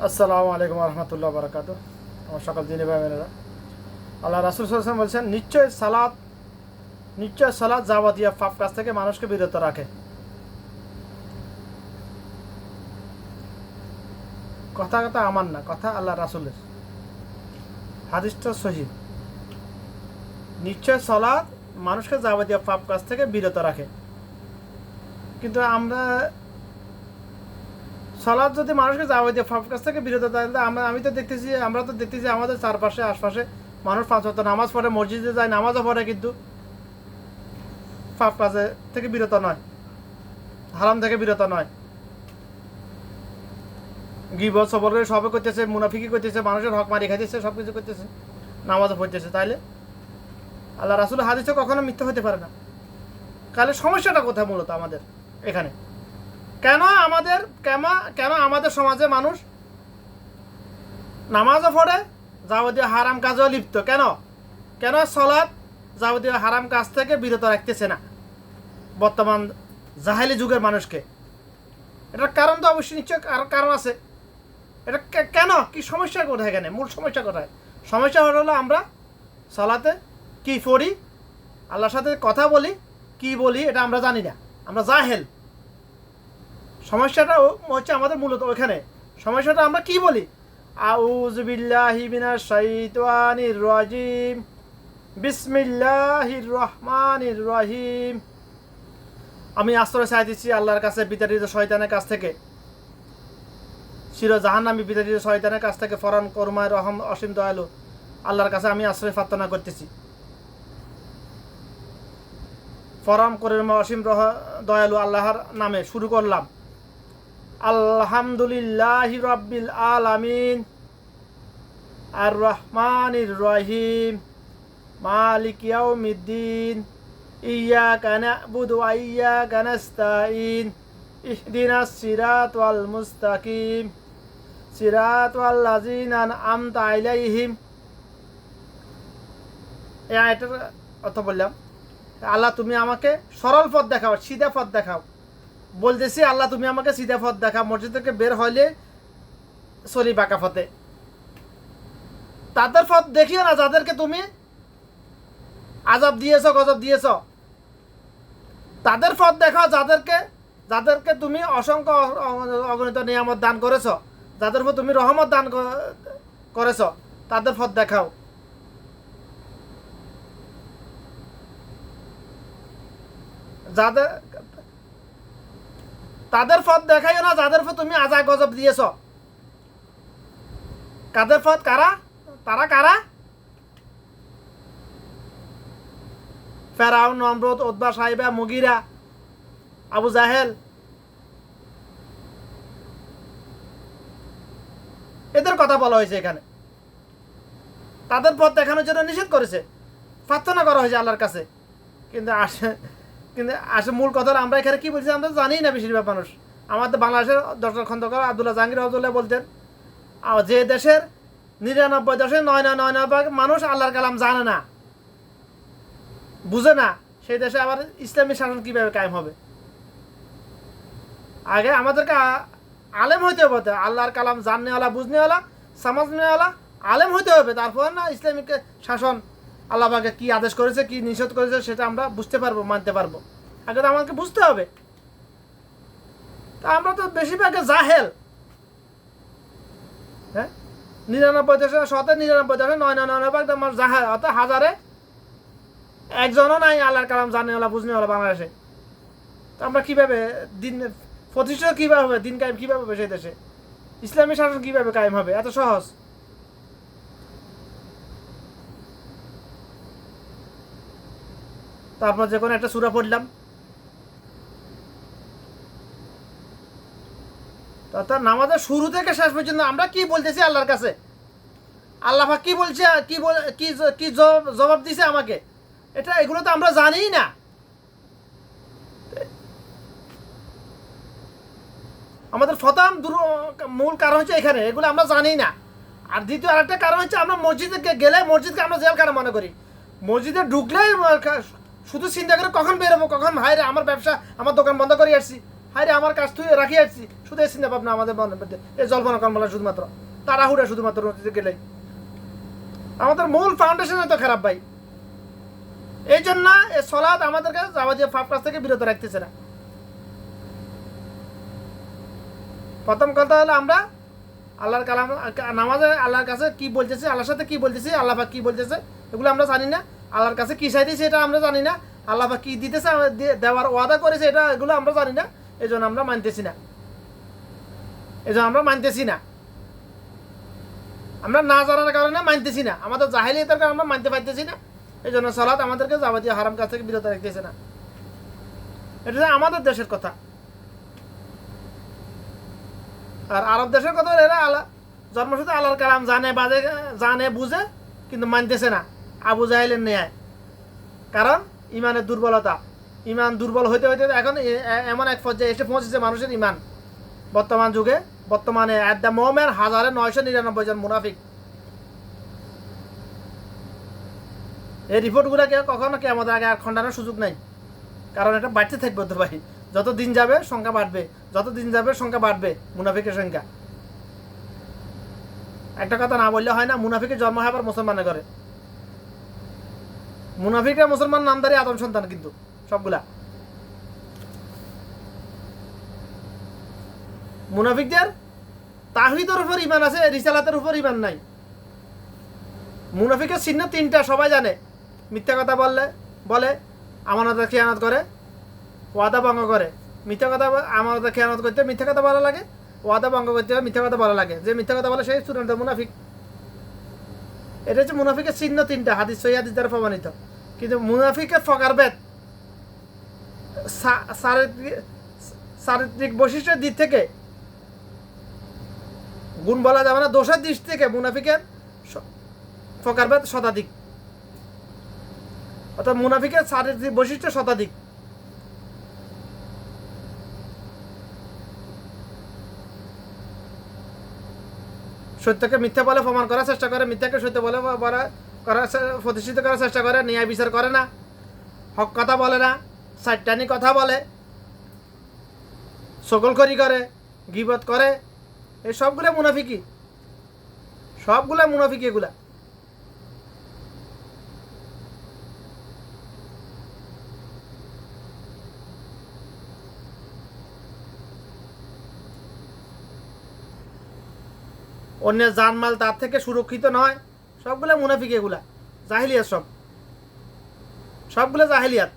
আসসালামু আলাইকুম রহমতুল্লাহ বারাকাত। আমার সকল দিনী ভাই বোনেরা, আল্লাহ রাসূল সাল্লাল্লাহু আলাইহি ওয়াসাল্লাম বলছেন, নিশ্চয় সালাত যাবতীয় পাপ কাজ থেকে মানুষকে বিরত রাখে। কথা আমার না, কথা আল্লাহ রাসূলের, হাদিসটা সহিহ। নিশ্চয় সালাত মানুষকে যাবতীয় পাপ কাজ থেকে বিরত রাখে। কিন্তু সালাত যদি মানুষকে যাবতীয় পাপ কাজ থেকে বিরত থাকে, আমরা তো দেখতেছি আমাদের চারপাশে আশপাশে মানুষ 5 ওয়াক্ত নামাজ পড়ে, মসজিদে যায়, নামাজও পড়ে, কিন্তু পাপ কাজে থেকে বিরত নয়, হারাম থেকে বিরত নয়। গীবত সবর করে সবে করতেছে, মুনাফিকি করতেছে, মানুষের হক মারি খাইতেছে, সব কিছু করতেছে, নামাজও পড়তেছে। তাইলে আল্লাহ রাসূলের হাদিসে কখনো মিথ্যা হতে পারে না। তাহলে সমস্যাটা কোথায় মূলত আমাদের এখানে? কেন আমাদের সমাজে মানুষ নামাজও পড়ে, যাবতীয় হারাম কাজেও লিপ্ত? কেন সালাত যাবতীয় হারাম কাজ থেকে বিরত রাখতেছে না বর্তমান জাহেলি যুগের মানুষকে? এটার কারণ তো অবশ্যই নিশ্চয় কারণ আছে। এটা কেন, কি সমস্যা কোথায় এখানে? মূল সমস্যা কোথায়? সমস্যা হলো আমরা সালাতে কি পড়ি, আল্লাহর সাথে কথা বলি, কি বলি, এটা আমরা জানি না, আমরা জাহেল। সমস্যাটা হচ্ছে আমাদের মূলত ওইখানে। সমস্যাটা আমরা কি বলি? আউযু বিল্লাহি মিনাশ শাইতানির রাজিম, বিসমিল্লাহির রহমানির রহিম। আমি আশ্রয় চাইতেছি আল্লাহর কাছে বিতাড়িত শয়তানের কাছ থেকে, চির জাহান্নামী বিতাড়িত শয়তানের কাছ থেকে। ফরম করুমায় রহম অসীম দয়ালু আল্লাহর কাছে আমি আশ্রয় প্রার্থনা করতেছি। ফরম করুমা অসীম দয়ালু আল্লাহর নামে শুরু করলাম। আলহামদুলিল্লাহি রাব্বিল আলামিন, আর রহমানির রহিম, মালিক ইয়াউমিদ্দিন, ইয়্যাকা না'বুদু ওয়া ইয়্যাকা নাস্তাঈন, ইহদিনাস সিরাতাল মুস্তাকিম, সিরাতাল লাযিনা আন'আমতা আলাইহিম। এই আয়াতের অর্থ বললাম, আল্লাহ তুমি আমাকে সরল পথ দেখাও, সিধা পথ দেখাও। বলতেছি আল্লাহ তুমি আমাকে সিধা পথ দেখাও। মসজিদ থেকে বের হইলে চলি বাঁকা পথে। তাদের পথ দেখিও না যাদেরকে তুমি আযাব দিয়েছ, গজব দিয়েছ। তাদের পথ দেখাও যাদেরকে তুমি অসংখ্য অগণিত নিয়ামত দান করেছ, যাদের উপর তুমি রহমত দান করেছ, তাদের পথ দেখাও। তাদের পথ দেখাইও না যাদের উপর তুমি আযাব গজব দিয়েছ। কাদের পথ? তারা কারা? ফেরাউন, নমরুদ, উতবা, সাইবা, মুগিরা, আবু জাহেল, এদের কথা বলা হয়েছে এখানে। তাদের পথ দেখানোর জন্য নিষেধ করেছে, প্রার্থনা করা হয়েছে আল্লাহর কাছে। কিন্তু আসে মূল কথা, আমরা এখানে কি বলছি আমরা জানি না। বেশিরভাগ মানুষ, আমাদের বাংলাদেশের ডক্টর খন্দকার আব্দুল্লাহ জাহাঙ্গীর রহমতুল্লাহ বলতেন, যে দেশের 99.999% মানুষ আল্লাহর কালাম জানে না, বুঝে না, সেই দেশে আবার ইসলামী শাসন কিভাবে কায়েম হবে? আগে আমাদেরকে আলেম হইতে হবে, আল্লাহর কালাম জাননেওয়ালা, বুঝনেওয়ালা, সমাজনেওয়ালা আলেম হইতে হবে। তারপর না ইসলামিক শাসন আল্লাহ পাকে কি আদেশ করেছে, কি নিষেধ করেছে, সেটা আমরা বুঝতে পারবো, মানতে পারবো। আগে তো আমাকে বুঝতে হবে। তা আমরা তো বেশিরভাগে জাহেল। হ্যাঁ, 99.999% আমার জাহেল, অর্থাৎ হাজারে একজনও নাই আল্লাহর কালাম জানেওয়ালা, বুঝনেওয়ালা বাংলাদেশে। তো আমরা কিভাবে দিন প্রতিষ্ঠিত কিভাবে হবে, দিন কায়েম কিভাবে হবে সেই দেশে? ইসলামী শাসন কিভাবে কায়েম হবে? এত সহজ? তারপর যে কোনো একটা সূরা পড়লাম, অর্থাৎ নামাজের শুরু থেকে শেষ পর্যন্ত আমরা কি বলতেছি আল্লাহর কাছে, আল্লাহ পাক কি বলছে, কি জবাব দিছে আমাকে, এগুলো তো আমরা জানিই না। আমাদের প্রথম মূল কারণ হচ্ছে এখানে, এগুলো আমরা জানি না। আর দ্বিতীয় আরেকটা কারণ হচ্ছে, আমরা মসজিদে গেলে মসজিদকে আমরা জেলখানা মনে করি। মসজিদে ঢুকলেই শুধু চিন্তা করে কখন বেরোবো, কখন ভাইরে আমার ব্যবসা, আমার দোকান বন্ধ করে আসছি, হায় রে আমার কাজ তুই রাখি আসছি, শুধু এই চিন্তা ভাবনা আমাদের মনের মধ্যে, এই জল্পনা কল্পনা শুধুমাত্র, তাড়াহুড়া শুধুমাত্র নদীতে গেলেই। আমাদের মূল ফাউন্ডেশন তো খারাপ ভাই। এই জন্য এই সলাৎ আমাদেরকে যাবতীয় পাপ কাজ থেকে বিরত রাখতেছে না। প্রথম কথা হলো আমরা আল্লাহর কালাম নামাজে আল্লাহর কাছে কি বলতেছি, আল্লাহর সাথে কি বলতেছি, আল্লাহ পাক কি বলতেছে এগুলো আমরা জানি না। আল্লাহর কাছে কি চাইতেছি এটা আমরা জানি না। আল্লাহ পাক কি দিতেছে দেওয়ার ওয়াদা করেছে এগুলো আমরা জানি না। এই জন্য আমরা মানতেছি না, আমরা না জানার কারণে মানতেছি না, আমাদের জাহেলিয়াতের কারণে আমরা মানতে পারতেছি না। এই জন্য সালাত আমাদেরকে যাবতীয় হারাম কাজ থেকে বিরত রাখতেছে না। এটা আমাদের দেশের কথা। আর আরব দেশের কথা এরা আল্লাহ জন্মসূত্রে আল্লাহর কালাম জানে বুঝে কিন্তু মানতেছে না, আবু জাহেলের ন্যায়। কারণ ইমানের দুর্বলতা, ইমান দুর্বল হইতে হইতে এখন এমন এক পর্যায়ে এসে পৌঁছেছে মানুষের ইমান। বর্তমান যুগে বর্তমানে অ্যাট দ্য মোমেন্ট 1999 জন মুনাফিক। এই রিপোর্টগুলোকে কখনো কি আমাদের আগে আর খণ্ডানোর সুযোগ নাই, কারণ এটা বাড়তে থাকবে তো ভাই। যত দিন যাবে সংখ্যা বাড়বে মুনাফিকের সংখ্যা। একটা কথা না বললে হয় না, মুনাফিকের জন্ম হয় আবার মুসলমানের ঘরে। মুনাফিকরা মুসলমান নামদারি আদম সন্তান কিন্তু সবগুলা। মুনাফিকদের তাওহীদের উপর ঈমান আছে, রিসালাতের উপর ঈমান নাই। মুনাফিকের চিহ্ন 3টা, সবাই জানে। মিথ্যা কথা বলে, আমানতের খেয়ানত করে, ওয়াদা ভঙ্গ করে। মিথ্যা কথা আমানতের খেয়ানত করতে মিথ্যা কথা বলা লাগে, ওয়াদা ভঙ্গ করতে মিথ্যা কথা বলা লাগে। যে মিথ্যা কথা বলে সেই স্টুডেন্ট মুনাফিক। এটা হচ্ছে মুনাফিকের চিহ্ন 3টা, হাদিস সহিহ হাদিস দ্বারা প্রমাণিত। কিন্তু মুনাফিকের ফকারভেদ চারিত্রিক বৈশিষ্ট্যের দিক থেকে, গুণ বলা যাবে না, দোষের দিক থেকে মুনাফিকের ফকারভেদ শতাধিক। অর্থাৎ মুনাফিকের চারিত্রিক বৈশিষ্ট্য শতাধিক। সত্যকে মিথ্যা বলে প্রমাণ করার চেষ্টা করে, মিথ্যাকে সত্য বলে প্রতিষ্ঠিত করার চেষ্টা করে, ন্যায় বিচার করে না, হক কথা বলে না, সাইটানি কথা বলে, সকলখড়ি করে, গীবত করে। এই সবগুলো মুনাফিকি, এগুলা। অন্যের জানমাল তার থেকে সুরক্ষিত নয়, সবগুলো মুনাফিক। এগুলা জাহিলিয়াত, সবগুলো জাহিলিয়াত।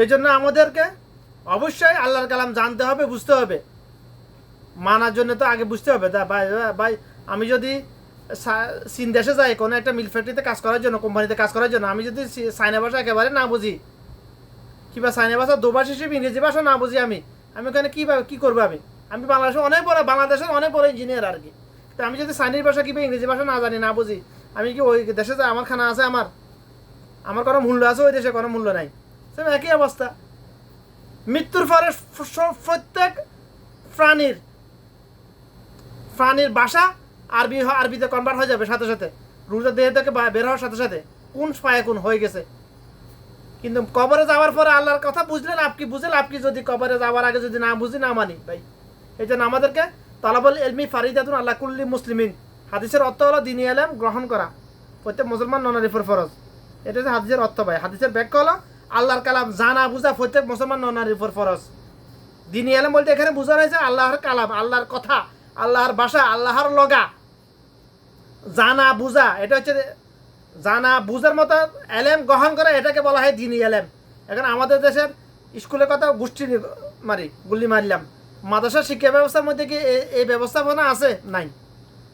এই জন্য আমাদেরকে অবশ্যই আল্লাহর কালাম জানতে হবে, বুঝতে হবে। মানার জন্য তো আগে বুঝতে হবে। ভাই আমি যদি চীন দেশে যাই কোনো একটা মিল ফ্যাক্টরিতে কাজ করার জন্য, কোম্পানিতে কাজ করার জন্য, আমি যদি চাইনা ভাষা একেবারে না বুঝি, কিংবা চাইনা ভাষা দোভাষী হিসেবে ইংরেজি ভাষা না বুঝি, আমি ওখানে কী করবো? আমি বাংলাদেশের অনেক বড় ইঞ্জিনিয়ার আর কি। তো আমি যদি চাইনিজ ভাষা কিংবা ইংরেজি ভাষা না জানি, না বুঝি, আমি কি ওই দেশে যাই? আমার খানা আছে, আমার কোনো মূল্য আছে? ওই দেশে কোনো মূল্য নাই। সে একই অবস্থা। মৃত্যুর পরে প্রত্যেক প্রাণীর ভাষা আরবিতে কনভার্ট হয়ে যাবে সাথে সাথে, রুজা দেহ থেকে বের হওয়ার সাথে সাথে কোন পায়ে কোন হয়ে গেছে। কিন্তু কবরে যাওয়ার পরে আল্লাহর কথা বুঝলে লাভ কি? বুঝে লাভ কি যদি কবরে যাওয়ার আগে যদি না বুঝি, না মানি ভাই? এই জন্য আমাদেরকে তালাবুল ইলমি ফারিদাতুন আলা কুল্লি মুসলিমিন, হাদিসের অর্থ হলো দ্বীনি ইলম গ্রহণ করা প্রত্যেক মুসলমান ননারীর উপর ফরজ। এটা হচ্ছে হাদিসের অর্থ ভাই। হাদিসের ব্যাখ্যা হলো আল্লাহর কালাম জানা বুঝা প্রত্যেক মুসলমান ননারীর উপর ফরজ। দ্বীনি ইলম বলতে এখানে বোঝানো হয়েছে আল্লাহর কালাম, আল্লাহর কথা, আল্লাহর ভাষা, আল্লাহর লগা জানা বুঝা। এটা হচ্ছে জানা বুঝার মতো এলেম গ্রহণ করে, এটাকে বলা হয় দ্বীনি ইলম। এখন আমাদের দেশের স্কুলের কথা গুলি মারলাম। মাদ্রাসা শিক্ষা ব্যবস্থার মধ্যে কি এই ব্যবস্থাপনা আছে? নাই।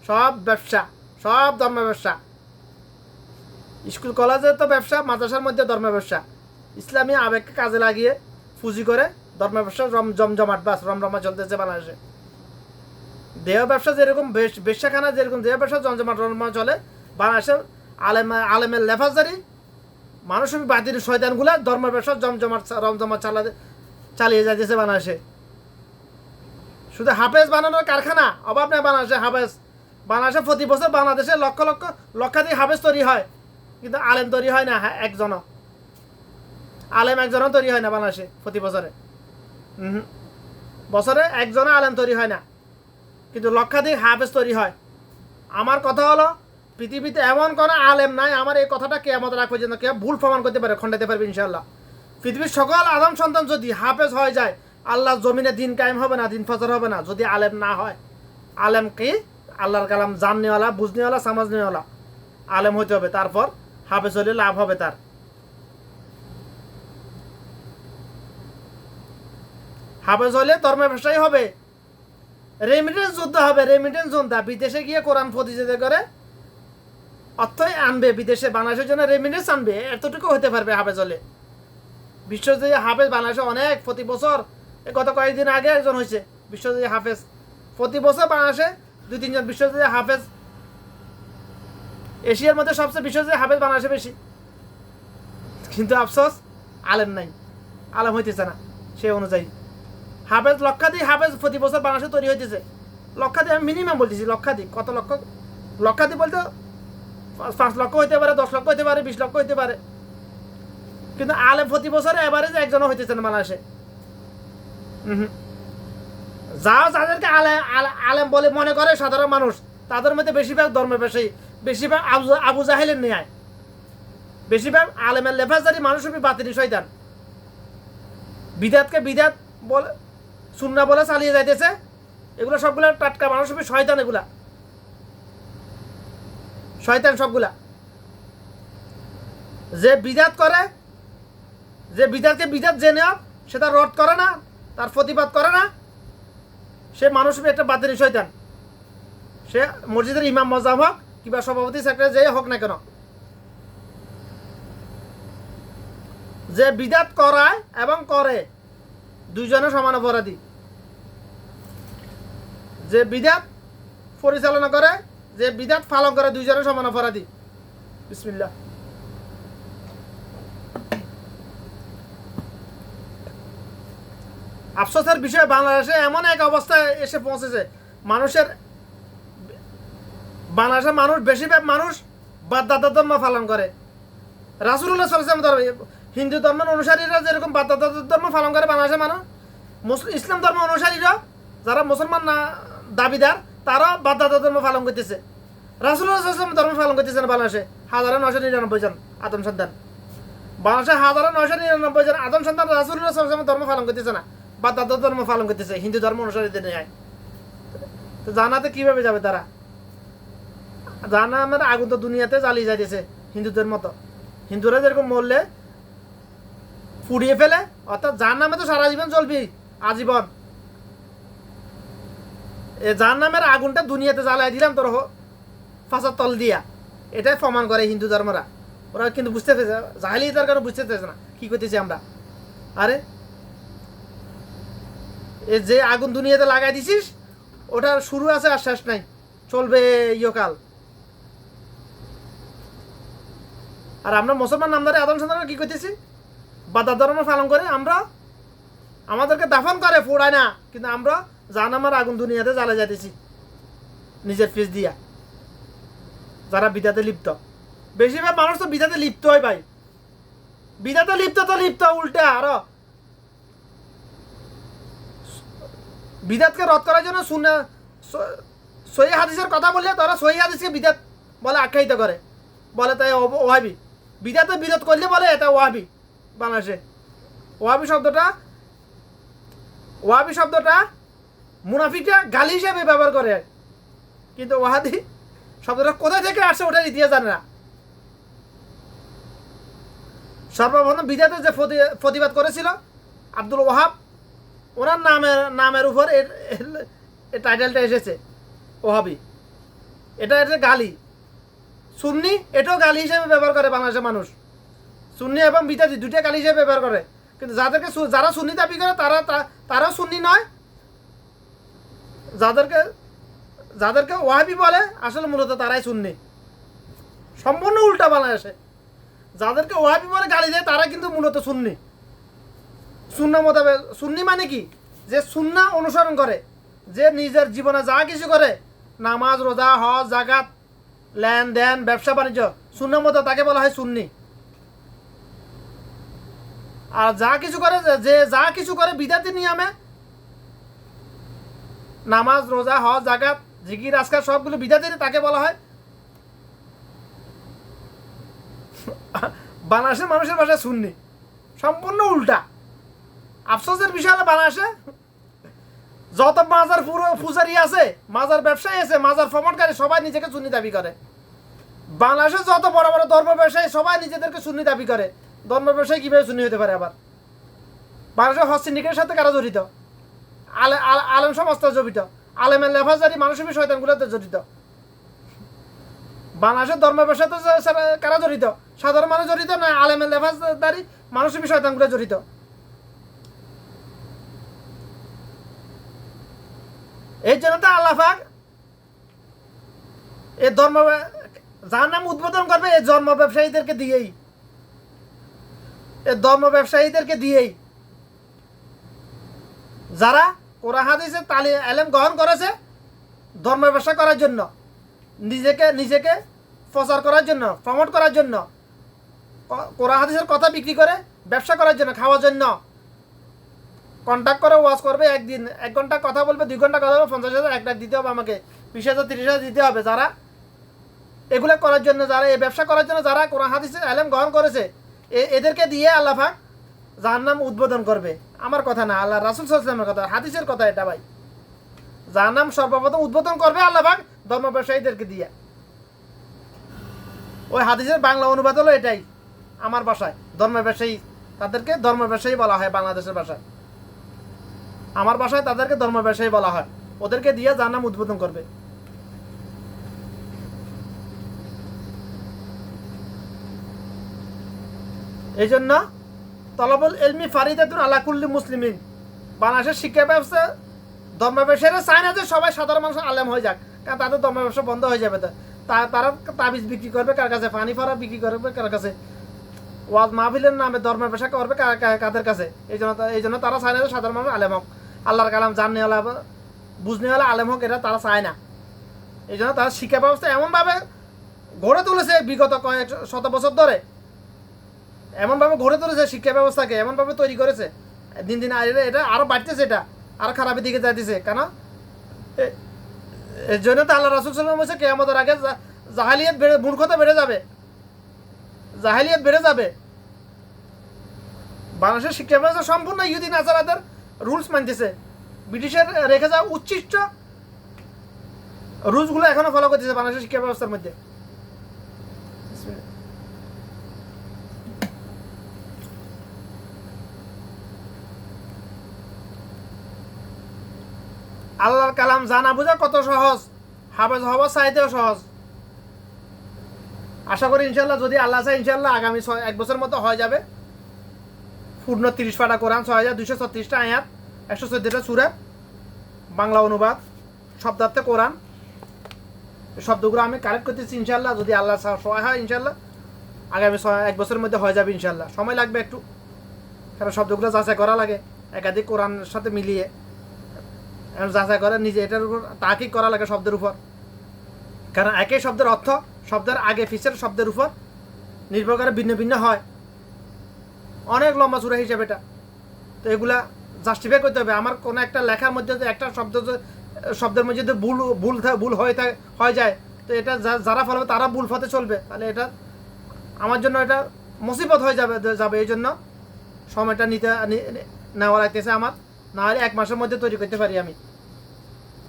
সব ব্যবসা, সব ধর্ম ব্যবসা। স্কুল কলেজে তো ব্যবসা, মাদ্রাসার মধ্যে ধর্ম ব্যবসা। ইসলামী আবেগকে কাজে লাগিয়ে পুঁজি করে ধর্ম ব্যবসা জমজমাট বাস রমরমা চলতেছে বাংলাদেশে। দেহ ব্যবসা যেরকম, বেশ্যাখানা যেরকম দেহ ব্যবসা জমজমাট রমরমা চলে বাংলাদেশে। আলেমের লেফাজদারি মানুষের বাতিল শয়তানগুলা ধর্ম ব্যবসা রমজমাট চালিয়ে যাইতেছে বাংলাদেশে। শুধু হাফেজ বানানোর কারখানা, অভাব নেই বাংলাদেশে। বাংলাদেশে প্রতি বছর বাংলাদেশে লক্ষাধিক হাফেজ তৈরি হয়, কিন্তু আলেম তৈরি হয় না একজনও। আলেম একজনও তৈরি হয় না বাংলাদেশে প্রতি বছরে। বছরে একজনও আলেম তৈরি হয় না, কিন্তু লক্ষাধিক হাফেজ তৈরি হয়। আমার কথা হলো, পৃথিবীতে এমন কোনো আলেম নাই, আমার এই কথাটা কিয়ামত রাখ পর্যন্ত কেউ ভুল প্রমাণ করতে পারে, খণ্ডাতে পারবে ইনশাআল্লাহ। পৃথিবীর সকল আদম সন্তান যদি হাফেজ হয়ে যায়, আল্লাহ জমিনে দিন কায়েম হবে না, দিন ফজর হবে না, যদি আলেম না হয়। আলেম কি? আল্লাহর কালাম জাননেওয়ালা, বুঝনেওয়ালা, সমাজনেওয়ালা আলেম হইতে হবে, তারপর হাফেজ হলে লাভ হবে তার। হাফেজ হলে ধর্মের ব্যবসায়ী হবে, রেমিটেন্স যুদ্ধ হবে, রেমিটেন্স যোদ্ধা, বিদেশে গিয়ে কোরআন প্রতিযোগিতা করে অর্থই আনবে, বিদেশে বাংলাদেশের জন্য রেমিটেন্স আনবে, এতটুকু হতে পারবে হাফেজ হলে। বিশ্বজয়ী হাফেজ বাংলাদেশে অনেক, প্রতি বছর, গত কয়েকদিন আগে একজন হয়েছে বিশ্বজয়ী হাফেজ। প্রতি বছর বাংলাদেশে 2-3 জন বিশ্বজয়ী হাফেজ। এশিয়ার মধ্যে সবচেয়ে বিশ্বজয়ী হাফেজ বাংলাদেশে বেশি, কিন্তু আফসোস আলেম নাই, আলেম হইতেছে না সেই অনুযায়ী। হাফেজ লক্ষাধিক হাফেজ প্রতি বছর বাংলাদেশে তৈরি হইতেছে, লক্ষাধিক, আমি মিনিমাম বলতেছি, লক্ষাধিক। কত লক্ষ? লক্ষাধিক বলতে 5 লক্ষ হইতে পারে, 10 লক্ষ হইতে পারে, 20 লক্ষ হইতে পারে, কিন্তু আলেম প্রতি বছরে এভারেজ একজনও হইতেছে না বাংলাদেশে। যাদেরকে আলেম বলে মনে করে সাধারণ মানুষ, তাদের মধ্যে বেশিরভাগ ধর্মের ব্যবসায়ী, বেশিরভাগ আবু জাহেলের ন্যায়, বেশিরভাগ আলেমের লেফাজদারি মানুষ বাতিল শয়তান। বিদাতকে বিদাত বলে, সুন্নাহ বলে চালিয়ে যাইতেছে, এগুলো সবগুলা টাটকা মানুষ শয়তান, এগুলা শয়তান সবগুলা। যে বিদাত করে, যে বিদাতকে বিদাত জেনে সে তার রদ করে না, তার প্রতিবাদ করে না, সে মানুষ একটা বাতিল শয়তান। সে মসজিদের ইমাম মজাম হোক কিংবা সভাপতি সেক্রেটারি যে হোক না কেন, যে বিদাত করায় এবং করে দুইজনের সমান অপরাধী। যে বিদাত পরিচালনা করে, যে বিদাত পালন করে, দুইজনের সমান অপরাধী। বিসমিল্লাহ। আফসোসের বিষয়, বাংলাদেশে এমন এক অবস্থায় এসে পৌঁছেছে, বাংলাদেশের মানুষ, বেশিরভাগ মানুষ বাদদাদা ধর্ম পালন করে। রাসূলুল্লাহ সাল্লাল্লাহু আলাইহি ওয়াসাল্লাম, হিন্দু ধর্মের অনুসারীরা যেরকম বাদদাদা ধর্ম পালন করে, বাংলাদেশের মানুষ, ইসলাম ধর্ম অনুসারীরা যারা মুসলমান না দাবিদার, তারা বাদদাদা ধর্ম পালন করতেছে। রাসূলুল্লাহ সাল্লাল্লাহু আলাইহি ওয়াসাল্লাম ধর্ম পালন করতেছে না বাংলাদেশে 1999 জন আদম সন্তান। বাংলাদেশে 1999 জন আদম সন্তান রাসূলুল্লাহ সাল্লাল্লাহু আলাইহি ওয়াসাল্লাম ধর্ম পালন করতেছে না, বাদদাদা ধর্ম পালন করতেছে হিন্দু ধর্ম অনুসারীদের ন্যায়। তো জানাতে কিভাবে যাবে তারা? জাহান্নামের আগুন তো দুনিয়াতে জ্বালিয়ে যাইতেছে হিন্দুদের মতো। হিন্দুরা যেরকম মরলে পুড়িয়ে ফেলে, অর্থাৎ জাহান্নামে তো সারা জীবন চলবি, আজীবন। এ জাহান্নামের আগুনটা দুনিয়াতে জ্বালাই দিলাম তোর ফাঁসার তল দিয়া, এটাই প্রমাণ করে হিন্দু ধর্মরা। ওরা কিন্তু বুঝতে পেরেছে, জাহেলিয়াতের কারণে বুঝতে পেরেছে না কি করতেছি আমরা। আরে এ যে আগুন দুনিয়াতে লাগাই দিছিস, ওটার শুরু আছে আর শেষ নাই, চলবে ইয়কাল। আর আমরা মুসলমান নামদারি আদম সন্তানরা কি করতেছি? বাদা ধর্ম পালন করে আমরা, আমাদেরকে দাফন করে, পোড়ায় না, কিন্তু আমরা জাহান্নামের আগুন দুনিয়াতে জ্বালা যাইতেছি নিজের ফিস দিয়া। যারা বিদাতে লিপ্ত, বেশিরভাগ মানুষ তো বিদাতে লিপ্ত হয় ভাই। বিদাতে লিপ্ত উল্টে আরো বিদাতকে রদ করার জন্য সহি হাদিসের কথা বললে তারা সহি হাদিসকে বিদাত বলে আখ্যায়িত করে, বলে তাই ওয়াহাবি। বিদাতে বিরোধ করলে বলে এটা ওয়াহাবি। বাংলাদেশে ওয়াহাবি শব্দটা মুনাফিকরা গালি হিসেবে ব্যবহার করে, কিন্তু ওয়াহাবি শব্দটা কোথায় থেকে আসছে ওটার ইতিহাস জানে না। সর্বপ্রথম বিদাতে যে প্রতিবাদ করেছিল আব্দুল ওয়াহাব, ওনার নামের উপর এর টাইটেলটা এসেছে ওয়াহাবি। এটা একটা গালি। সুন্নি এটাও গালি হিসেবে ব্যবহার করে বাংলাদেশের মানুষ। সুন্নি এবং বিদাতি দুইটা গালি হিসেবে ব্যবহার করে, কিন্তু যারা সুন্নি দাবি করে তারাও সুন্নি নয়। যাদেরকে ওয়াহাবি বলে আসলে মূলত তারাই সুন্নি। সম্পূর্ণ উল্টা বাংলাদেশে। যাদেরকে ওয়াহাবি বলে গালি দেয় তারা কিন্তু মূলত সুন্নি। সুন্নাহ মোতাবেক, সুন্নি মানে কি? যে সুন্নাহ অনুসরণ করে, যে নিজের জীবনে যা কিছু করে, নামাজ, রোজা, হজ, জাকাত, লেনদেন, ব্যবসা বাণিজ্য, সুন্নাহ মতো তাকে বলা হয় সুন্নি। আর যা কিছু করে, যে যা কিছু করে বিদাতি নিয়মে, নামাজ, রোজা, হজ, জাকাত, জিকির, আজকার সবগুলো বিদাতি, তাকে বলা হয়। বাংলাদেশের মানুষের ভাষায় সুন্নি, সম্পূর্ণ উল্টা। আফসোসের বিষয় হলো বাংলাদেশে যত মাজার পূজারি আছে, মাজার ব্যবসায়ী আছে, মাজার প্রমোটকারী, সবাই নিজেকে সুন্নি দাবি করে। বাংলাদেশে যত বড় বড় ধর্ম ব্যবসায়ী সবাই নিজেদেরকে সুন্নি দাবি করে। ধর্ম ব্যবসায়ী কীভাবে সুন্নি হতে পারে? আবার বাংলাদেশের হজ সিন্ডিকেটের সাথে কারা জড়িত? আলেম সমাজ জড়িত, আলেমের লেফাজারি মানসিক শয়তানগুলোতে জড়িত। বাংলাদেশের ধর্ম ব্যবসাতে কারা জড়িত? সাধারণ মানুষ জড়িত, না আলেমের লেফাজারি মানসিক শয়তানগুলো জড়িত? এই জন্য তো আল্লাহ পাক এই ধর্ম, যার নাম উদ্বোধন করবে এই ধর্ম ব্যবসায়ীদেরকে দিয়েই, এই ধর্ম ব্যবসায়ীদেরকে দিয়েই, যারা কোরআন হাদিসের এলেম গ্রহণ করেছে ধর্ম ব্যবসা করার জন্য, নিজেকে প্রচার করার জন্য, প্রমোট করার জন্য, কোরআন হাদিসের কথা বিক্রি করে ব্যবসা করার জন্য, খাওয়ার জন্য কন্ট্যাক্ট করে ওয়াজ করবে। একদিন 1 ঘন্টা কথা বলবে, 2 ঘন্টা কথা বলবে, 50,000 1 লাখ দিতে হবে আমাকে, 20,000 30,000 দিতে হবে। যারা এগুলো করার জন্য, যারা এই ব্যবসা করার জন্য, যারা কোরআন হাদিসের এলেম গ্রহণ করেছে, এদেরকে দিয়ে আল্লাহ পাক জাহান্নাম উদ্বোধন করবে। আমার কথা না, আল্লাহ রাসূল সাল্লাল্লাহু আলাইহি ওয়াসাল্লামের কথা, হাদিসের কথা এটা ভাই। জাহান্নাম সর্বপ্রথম উদ্বোধন করবে আল্লাহ পাক ধর্ম ব্যবসায়ীদেরকে দিয়ে। ওই হাদিসের বাংলা অনুবাদ হলো এটাই আমার ভাষায়, ধর্ম ব্যবসায়ী। তাদেরকে ধর্ম ব্যবসায়ী বলা হয় বাংলাদেশের ভাষায়। আমার ভাষায় তাদেরকে ধর্ম ব্যবসায়ী বলা হয়। ওদেরকে দিয়ে জাহান্নাম উদ্বোধন করবে। এই জন্য তলবুল ইলমি ফারিদাতুন আলা কুল্লি মুসলিমিন, বাংলাদেশের শিক্ষা ব্যবস্থা ধর্ম ব্যবসায়ীরা চায় না যে সবাই সাধারণ মানুষ আলেম হয়ে যাক, কারণ তাদের ধর্ম ব্যবসা বন্ধ হয়ে যাবে। তারা তাবিজ বিক্রি করবে কার কাছে, পানি ফারা বিক্রি করবে কার কাছে, ওয়াজ মাহফিলের নামে ধর্ম ব্যবসা করবে কাদের কাছে। এই জন্য তারা চায় না যে সাধারণ মানুষ আলেম হোক, আল্লাহর কালাম জাননেওয়ালা বুঝনেওয়ালা আলেম হোক, এটা তারা চায় না। এই জন্য তারা শিক্ষা ব্যবস্থা এমনভাবে গড়ে তুলেছে বিগত কয়েক শত বছর ধরে, এমনভাবে গড়ে তুলেছে শিক্ষা ব্যবস্থাকে, এমনভাবে তৈরি করেছে, দিন দিন এটা আরও বাড়তেছে, এটা আরও খারাপের দিকে যাইতেছে। কেন? এর জন্য তো আল্লাহ রাসূল সাল্লাল্লাহু আলাইহি ওয়াসাল্লাম বলেছে কিয়ামতের আগে জাহেলিয়াত মূর্খতা বেড়ে যাবে, জাহেলিয়াত বেড়ে যাবে। বাংলাদেশের শিক্ষা ব্যবস্থা সম্পূর্ণ ইহুদি নাসারাদের রুলস মানতেছে, ব্রিটিশের রেখে যাওয়া উচ্ছিষ্ট রুলসগুলো এখনো ফলো করতেছে বাংলাদেশের শিক্ষা ব্যবস্থার মধ্যে। আল্লাহর কালাম জানা বোঝা কত সহজ, হাফেজ হওয়া চাইতেও সহজ। আশা করি ইনশাল্লাহ, যদি আল্লাহ চায় ইনশাল্লাহ আগামী 1 বছর মতো হয়ে যাবে পূর্ণ 30 পারা কোরআন, 6236টা আয়াত, 114টা সূরা, বাংলা অনুবাদ, শব্দার্থে কোরআন। শব্দগুলো আমি কালেক্ট করতেছি ইনশাল্লাহ, যদি আল্লাহ সহায় হয় ইনশাল্লাহ আগামী 1 বছরের মধ্যে হয়ে যাবে ইনশাল্লাহ। সময় লাগবে একটু, কারণ শব্দগুলো যাচাই করা লাগে একাধিক কোরআনের সাথে মিলিয়ে, যাচাই করে নিজে এটার উপর তাহকিক করা লাগে শব্দের উপর। কারণ একই শব্দের অর্থ শব্দের আগে পিছের শব্দের উপর নির্ভর করে ভিন্ন ভিন্ন হয়, অনেক লম্বা চূড়া হিসেবে এটা। তো এগুলা জাস্টিফাই করতে হবে। আমার কোনো একটা লেখার মধ্যে একটা শব্দের মধ্যে যদি ভুল হয়ে যায়, তো এটা যারা ফলাবে তারা ভুল পথে চলবে, তাহলে এটা আমার জন্য এটা মুসিবত হয়ে যাবে। এই জন্য সময়টা নেওয়া লাগতেছে আমার, না হলে 1 মাসের মধ্যে তৈরি করতে পারি আমি।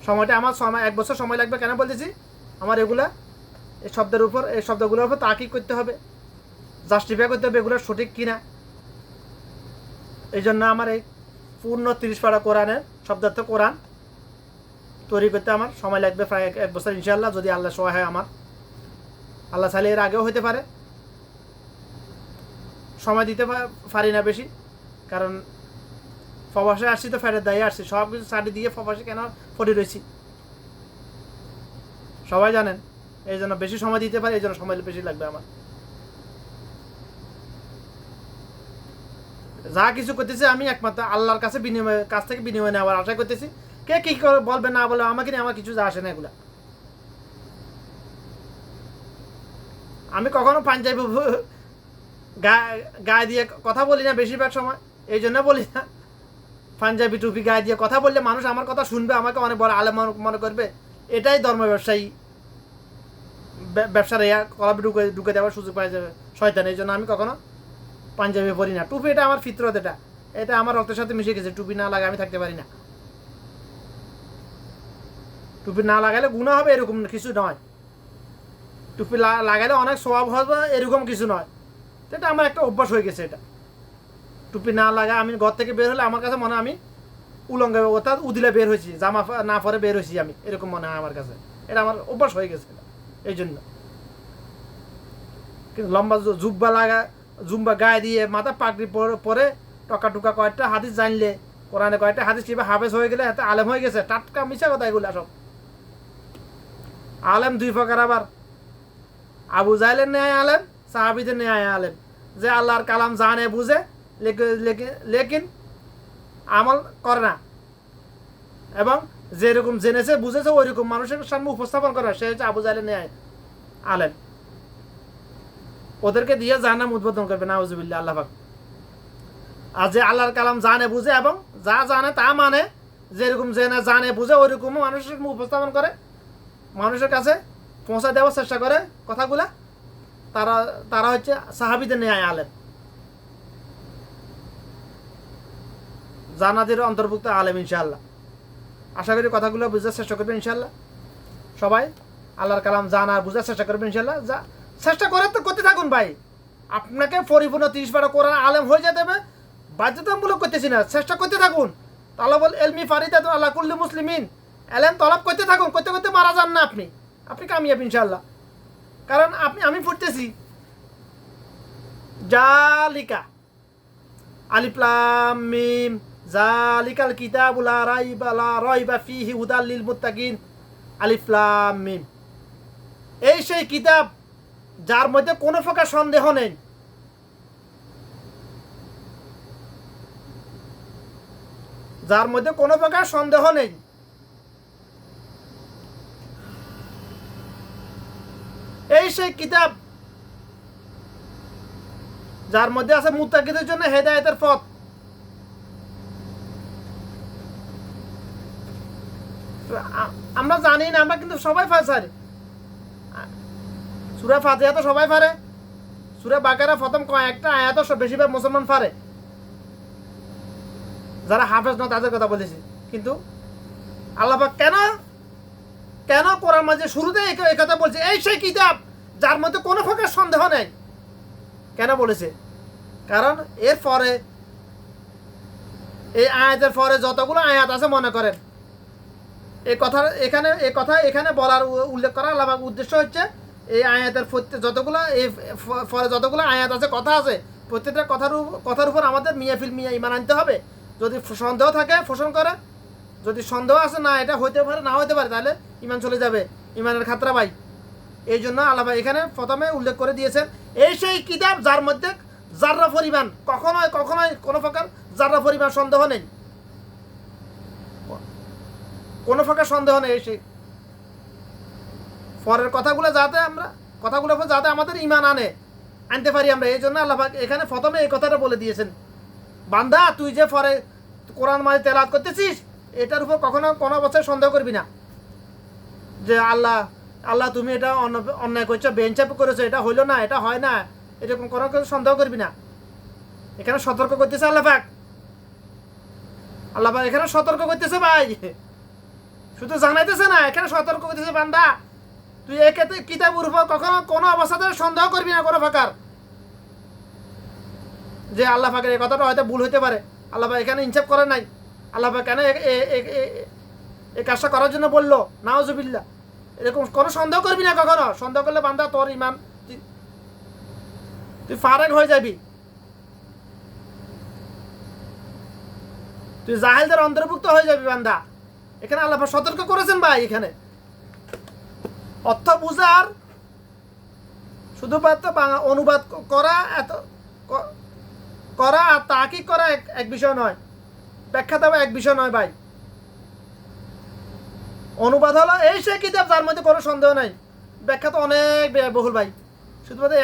সময়টা আমার 1 বছর সময় লাগবে। কেন বলতেছি? আমার এই শব্দগুলোর উপর তাকিদ করতে হবে, জাস্টিফাই করতে হবে এগুলো সঠিক কিনা। এই জন্য আমার এই পূর্ণ 30 পারা কোরআনের শব্দার্থ কোরআন তৈরি করতে আমার সময় লাগবে প্রায় 1 বছর ইনশাআল্লাহ, যদি আল্লাহ সহায় হয় আমার। আল্লাহ চাইলে এর আগেও হতে পারে, সময় দিতে পারি না বেশি, কারণ প্রবাসে আসছি তো ফেরত দায়ী আসছি, সব কিছু ছাড়ি দিয়ে প্রবাসে কেন পড়ে রয়েছি সবাই জানেন। এই জন্য বেশি সময় দিতে পারি, এই জন্য সময় বেশি লাগবে আমার। যা কিছু করতেছি আমি একমাত্র আল্লাহর কাছ থেকে বিনিময় নেওয়ার আশা করতেছি। কে কি বলবে না বলে আমাকে নিয়ে আমার কিছু যা আসে না। এগুলা আমি কখনো পাঞ্জাবি গায়ে দিয়ে কথা বলি না বেশিরভাগ সময়, এই জন্য বলি না। পাঞ্জাবি টুপি গায়ে দিয়ে কথা বললে মানুষ আমার কথা শুনবে, আমাকে অনেক বড় আলেম মনে করবে। এটাই ধর্ম ব্যবসায়ী ব্যবসার কলাপে ঢুকে দেওয়ার সুযোগ পাওয়া যাবে শয়তান। এই জন্য আমি কখনো পাঞ্জাবি পরি না। টুপি এটা আমার ফিতরত, এটা আমার রক্তের সাথে মিশে গেছে। টুপি না লাগালে আমি থাকতে পারি না। টুপি না লাগালে গুনাহ হবে এরকম কিছু নয়, টুপি লাগালে অনেক সওয়াব হবে এরকম কিছু নয়। এটা আমার একটা অভ্যাস হয়ে গেছে। এটা টুপি না লাগায় আমি ঘর থেকে বের হলে আমার কাছে মনে হয় আমি উলঙ্গ, অর্থাৎ উদিলে বের হয়েছি, জামা না পরে বের হয়েছি আমি, এরকম মনে হয় আমার কাছে। এটা আমার অভ্যাস হয়ে গেছে এই জন্য। কিন্তু লম্বা জুম্বা গায়ে দিয়ে মাথা পাগড়ি পরে টকা টুকা কয়েকটা হাদিস জানলে, কোরআনে কয়েকটা হাদিস কিংবা হাফেজ হয়ে গেলে হাতে আলেম হয়ে গেছে। টাটকা মিশা কথা এগুলা সব। আলেম দুই প্রকার আবার, আবু জাহেলের ন্যায় আলেম, সাহাবিদের ন্যায় আলেম, যে আল্লাহর কালাম জানে বুঝে লেকিন আমল করে না, এবং যেরকম জেনেছে বুঝেছে ওইরকম মানুষের সামনে উপস্থাপন করে, সে হচ্ছে আবু জাহেলের ন্যায় আলেম। ওদেরকে দিয়ে জাহান্নাম উদ্বোধন করবে নাউজুবিল্লাহ আল্লাহ পাক। আর যে আল্লাহর কালাম জানে বুঝে এবং যা জানে তা মানে, যেরকম জানে বুঝে ওইরকম মানুষের সামনে উপস্থাপন করে, মানুষের কাছে পৌঁছা দেওয়ার চেষ্টা করে কথাগুলা, তারা হচ্ছে সাহাবীদের ন্যায় আলেম, জান্নাতের অন্তর্ভুক্ত আলেম ইনশাআল্লাহ। আশা করি কথাগুলো বুঝার চেষ্টা করবেন ইনশাআল্লাহ। সবাই আল্লাহর কালাম জানার বুঝার চেষ্টা করবেন ইনশাআল্লাহ। চেষ্টা করতে থাকুন ভাই। আপনাকে পরিপূর্ণ 30 পারা কোরআন আলেম হয়ে যেতে হবে বাধ্যতামূলক করতেছি না, চেষ্টা করতে থাকুন। তালাবুল ইলমি ফারিদাতুন আলা কুল্লি মুসলিমিন, এলেম তলব করতে থাকুন, করতে করতে মারা যান না আপনি কামিয়াব ইনশাআল্লাহ। কারণ আমি পড়তেছি জালিকা আলিফ লাম মিম জালিকাল কিতাবুল লা রাইবা ফীহি হুদাল লিল মুত্তাকিন, আলিফ লাম মিম। এই সেই কিতাব যার মধ্যে কোনো প্রকার সন্দেহ নেই, যার মধ্যে কোনো প্রকার সন্দেহ নেই। এই সেই কিতাব যার মধ্যে আছে মুত্তাকিদের জন্য হেদায়েতের পথ। আমরা জানি না, আমরা কিন্তু সবাই পারি। সূরা ফাতিহা তো সবাই পারে, সূরা বাকারা প্রথম কয়েকটা আয়াত বেশিরভাগ মুসলমান পারে, যারা হাফেজ না তাদের কথা বলেছি। কিন্তু আল্লাহ পাক কেন কোরআন মাঝে শুরুতে এই কথা বলছে, এই সেই কিতাব যার মধ্যে কোনো প্রকার সন্দেহ নেই, কেন বলেছে? কারণ এর পরে, এই আয়াতের পরে যতগুলো আয়াত আছে মনে করেন, এই কথা এখানে বলার উল্লেখ করা আল্লাহ পাক উদ্দেশ্য হচ্ছে এই আয়াতের যতগুলো এই পরে যতগুলো আয়াত আছে, কথা আছে, প্রত্যেকটা কথার উপর আমাদের মিয়া ইমান আনতে হবে। যদি সন্দেহ থাকে পোষণ করে, যদি সন্দেহ আছে না এটা হইতে পারে না হইতে পারে, তাহলে ইমান চলে যাবে, ইমানের খাতরা ভাই। এই জন্য আল্লাহ এখানে প্রথমে উল্লেখ করে দিয়েছেন এই সেই কিতাব যার মধ্যে জাররা পরিমাণ কখনোই কোনো প্রকার জাররা পরিমাণ সন্দেহ নেই, কোনো প্রকার সন্দেহ নেই। সেই পরের কথাগুলো যাতে আমাদের ইমান আনতে পারি আমরা, এই জন্য আল্লাহ এখানে প্রথমে এই কথাটা বলে দিয়েছেন, বান্দা তুই যে পরে কোরআন মাঝে তেলাওয়াত করতেছিস এটার উপর কখনো কোনো অবস্থায় সন্দেহ করবি না যে আল্লাহ তুমি এটা অন্যায় করছো, বেঞ্চাপ করেছো, এটা হইলো না, এটা হয় না, এরকম কোনো কিছু সন্দেহ করবি না। এখানে সতর্ক করতেছে আল্লাহ পাক এখানে সতর্ক করতেছে ভাই, শুধু জানাইতেছে না, এখানে সতর্ক করতেছে বান্দা তুই এক্ষেত্রে কিতাবের উপর কখনো কোনো অবস্থাতে সন্দেহ করবি না কোনো প্রকার, যে আল্লাহ পাকের এই কথাটা হয়তো ভুল হতে পারে, আল্লাহ পাক এখানে ইনসাফ করে নাই, আল্লাহ পাক কেন এই কাজটা করার জন্য বললো, নাউজুবিল্লাহ। এরকম কোনো সন্দেহ করবি না কখনো, সন্দেহ করলে বান্দা তোর ইমান তুই ফারেক হয়ে যাবি, তুই জাহেলদের অন্তর্ভুক্ত হয়ে যাবি বান্দা। এখানে আল্লাহ পাক সতর্ক করেছেন ভাই, এখানে অর্থ বুঝার শুধুমাত্র অনুবাদ করা আর তাকিদ করা এক বিষয় নয়, ব্যাখ্যা দেওয়া এক বিষয় নয় ভাই। অনুবাদ হলো এই সেই কিতাব যার মধ্যে কোনো সন্দেহ নাই, ব্যাখ্যা তো অনেক বহুল ভাই, শুধুমাত্র